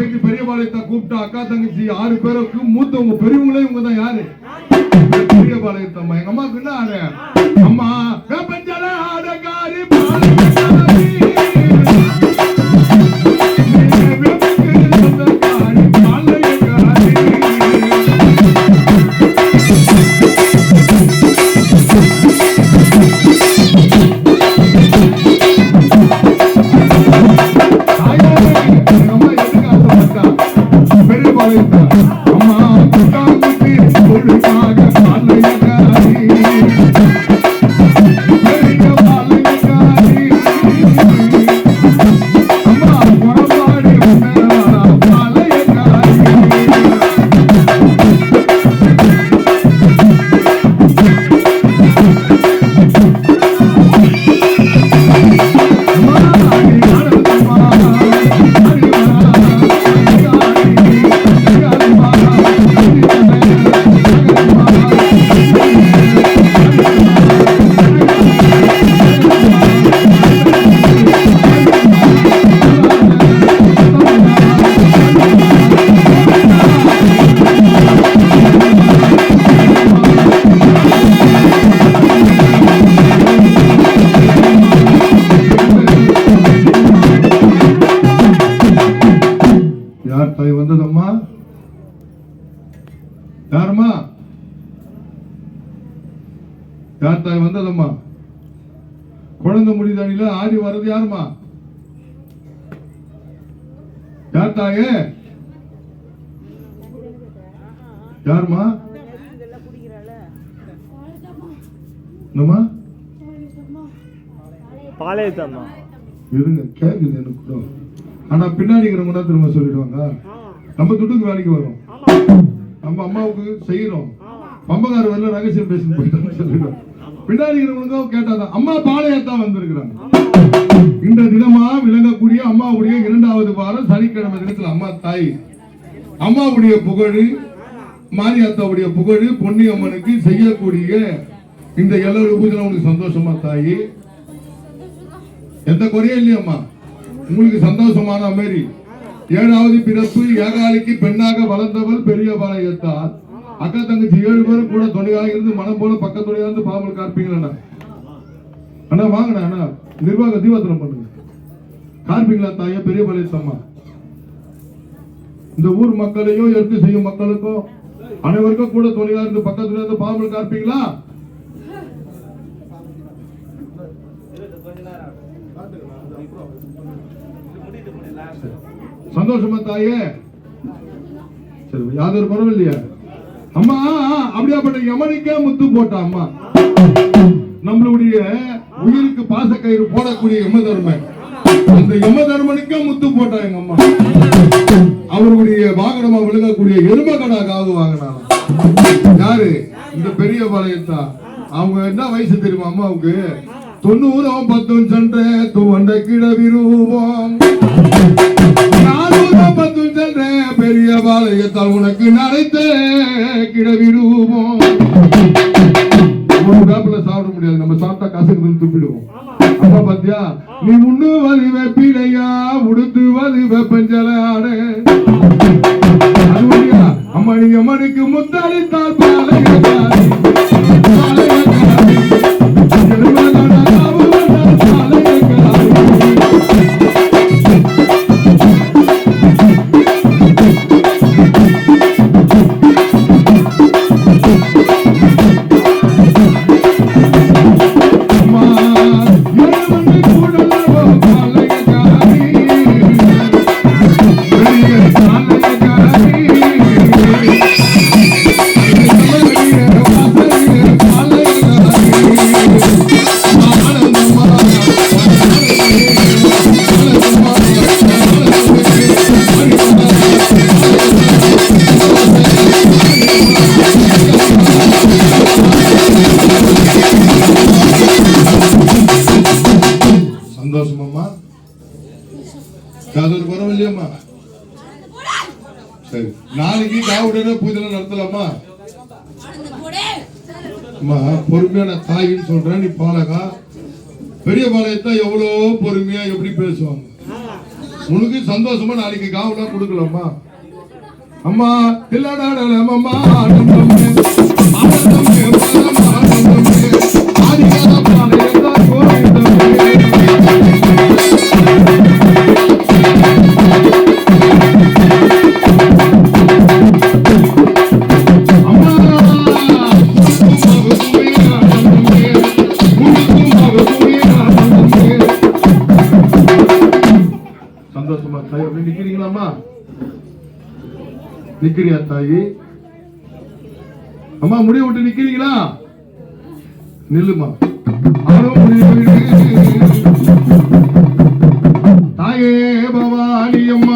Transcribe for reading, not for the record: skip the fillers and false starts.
சக்தி பெரியபாளையத்தை கூப்பிட்டா அக்கா தங்கச்சி 6 பேருக்கு மூத்தவங்க பெரியவங்களே இவங்க தான். யாரு? பெரியபாளையத்தை அம்மா. எங்க அம்மாவுக்கு என்ன ஆடு? அம்மா வேப்பஞ்சல ஆடகாரி வந்ததம்மா? யாருமா? யார் தாய் வந்ததம்மா? குழந்தை முடிதானில ஆடி வர்றது யாருமா? யார் தாயே? யாருமா? என்னம்மா? பாளையத்தம்மா. இருங்க, கேக்குது எனக்கு கூட. ஆனா பின்னாடி இருக்கிறவங்க தான் திரும்ப சொல்லிடுவாங்க. நம்ம துட்டுக்கு வேலைக்கு வரும், நம்ம அம்மாவுக்கு செய்யறோம், பம்பகார வரல ரகசியம் பேசி போயிட்டு சொல்லிடுவோம். பின்னாடி இருக்கிறவங்க கேட்டாதான் அம்மா பாளையத்தான் வந்திருக்கிறாங்க. இந்த தினமா விளங்கக்கூடிய அம்மாவுடைய 2வது வாரம் சனிக்கிழமை தினத்தில் அம்மா தாய் அம்மாவுடைய புகழ், மாரியாத்தாவுடைய புகழ், பொன்னி அம்மனுக்கு செய்யக்கூடிய இந்த எல்லாரும் பூஜை உங்களுக்கு சந்தோஷமா தாயி? எந்த குறையும் இல்லையம்மா? உங்களுக்கு சந்தோஷமான மாரி 7வது பிறப்பு ஏகாலிக்கு பெண்ணாக வளர்ந்தவள் பெரியபாளையத்தார். அக்கா தங்கச்சி 7 பேரும் கூட துணையாக இருந்து மனம் போல பக்கத்துணையா இருந்து பாவல் கார்ப்பீங்களா? அண்ணா வாங்கண்ணா, அண்ணா நிர்வாக தீபாத்திரம் பண்ணுங்க. கார்ப்பீங்களா தாய பெரியபாளையத்தம்மா? இந்த ஊர் மக்களையும் எடுத்து செய்யும் மக்களுக்கும் அனைவருக்கும் கூட துணையா இருந்து பக்கத்துல இருந்து பாவல் கார்ப்பீங்களா? சந்தோஷமா தாயே? சரி, யாதொரு பரவாயில்லையா அம்மா? அப்படியாப்பட்ட யமனுக்கே முத்து போட்டா அம்மா. நம்மளுடைய உயிருக்கு பாசக்கயிறு போடக்கூடிய யமதர்மன், அந்த யமதர்மனுக்கே முத்து போட்டா எங்க அம்மா. அவருடைய வாகனமா விழுங்கக்கூடிய எருமகடா காவு வாங்கினாங்க. யாரு? இந்த பெரியபாளையத்தா. அவங்க என்ன வயசு தெரியுமா அம்மாவுக்கு? 90 அவன் 10 சென்ற துவண்ட கிடவிருவோம். 410 சென்ற பெரியபாளையத்தால் உனக்கு நடைத்த கிடவிருவோம். ஒரு வேப்பில சாப்பிட முடியாது, நம்ம சாப்பிட்டா காசுக்கு துப்பிடுவோம். அப்பா பாத்தியா, நீ உண்ணுவது வெப்பிலையா, உடுத்துவது வெப்பஞ்சல ஆடு. அம்மா நீ அம்மனுக்கு முத்தளித்தால் பாளையக்காரி பரவாயில்லையம்மா? சரி, நாளைக்கு காவுடனே பூஜை நடத்தலாமா? பொறுமையான தாயின்னு சொல்றேன். நீ பாலகா பெரியபாளையத்தான் எவ்வளவு பொறுமையா எப்படி பேசுவாங்க. உனக்கு சந்தோஷமா நாளைக்கு காவலாம் கொடுக்கலாமா? அம்மா தில்லாடாடல அம்மா ஆனந்தமே ஆனந்தமே ஆனந்தமே ஆதிகால பாளையதா கோவிந்தமே சந்தோஷமா தாய் அப்படி நிக்கிறீங்களாமா? நிக்கிறியா தாயி? அம்மா முடிய விட்டு நிக்கிறீங்களா? நில்லுமா. தாயே பவானி அம்மா